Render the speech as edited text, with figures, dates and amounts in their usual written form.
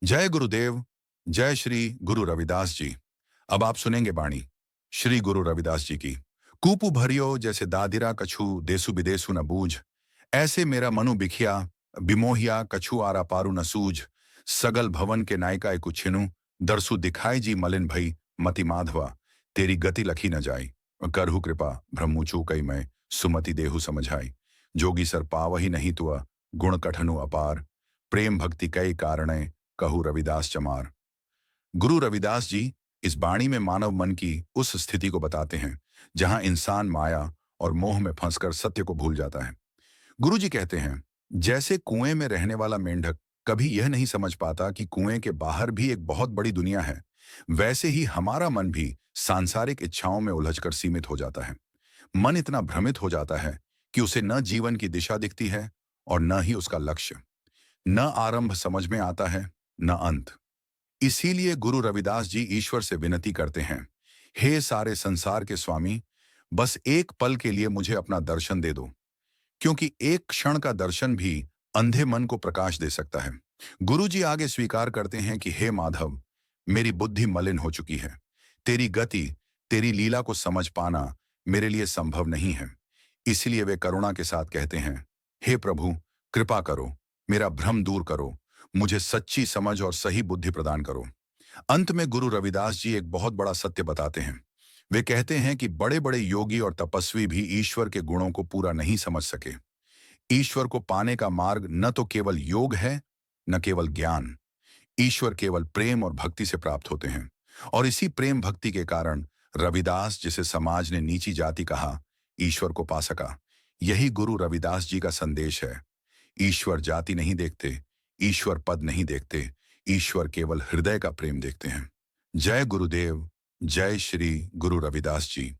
जय गुरुदेव। जय श्री गुरु रविदास जी। अब आप सुनेंगे बाणी श्री गुरु रविदास जी की। कूपू भरियो जैसे दादिरा कछु देसु विदेसु न बूझ, ऐसे मेरा मनु बिखिया बिमोहिया कछु आरा पारु न सूझ, सगल भवन के नायिका एकु छिनु, दरसु दिखाई जी मलिन भई मति माधवा, तेरी गति लखी न जाई, करहु कृपा ब्रह्मु चूकई मैं सुमति देहु समझाई, जोगी सर पावही नहीं तुआ गुण कठनु अपार, प्रेम भक्ति कई कारणय कहू रविदास चमार। गुरु रविदास जी इस बाणी में मानव मन की उस स्थिति को बताते हैं जहां इंसान माया और मोह में फंसकर सत्य को भूल जाता है। गुरु जी कहते हैं, जैसे कुएं में रहने वाला मेंढक कभी यह नहीं समझ पाता कि कुएं के बाहर भी एक बहुत बड़ी दुनिया है, वैसे ही हमारा मन भी सांसारिक इच्छाओं में उलझकर सीमित हो जाता है। मन इतना भ्रमित हो जाता है कि उसे न जीवन की दिशा दिखती है और न ही उसका लक्ष्य। न आरंभ समझ में आता है, न अंत। इसीलिए गुरु रविदास जी ईश्वर से विनती करते हैं, हे सारे संसार के स्वामी, बस एक पल के लिए मुझे अपना दर्शन दे दो, क्योंकि एक क्षण का दर्शन भी अंधे मन को प्रकाश दे सकता है। गुरु जी आगे स्वीकार करते हैं कि हे माधव, मेरी बुद्धि मलिन हो चुकी है। तेरी गति, तेरी लीला को समझ पाना मेरे लिए संभव नहीं है। इसलिए वे करुणा के साथ कहते हैं, हे प्रभु, कृपा करो, मेरा भ्रम दूर करो, मुझे सच्ची समझ और सही बुद्धि प्रदान करो। अंत में गुरु रविदास जी एक बहुत बड़ा सत्य बताते हैं। वे कहते हैं कि बड़े बड़े योगी और तपस्वी भी ईश्वर के गुणों को पूरा नहीं समझ सके। ईश्वर को पाने का मार्ग न तो केवल योग है, न केवल ज्ञान। ईश्वर केवल प्रेम और भक्ति से प्राप्त होते हैं। और इसी प्रेम भक्ति के कारण रविदास, जिसे समाज ने नीची जाति कहा, ईश्वर को पा सका। यही गुरु रविदास जी का संदेश है। ईश्वर जाति नहीं देखते, ईश्वर पद नहीं देखते, ईश्वर केवल हृदय का प्रेम देखते हैं। जय गुरुदेव। जय श्री गुरु रविदास जी।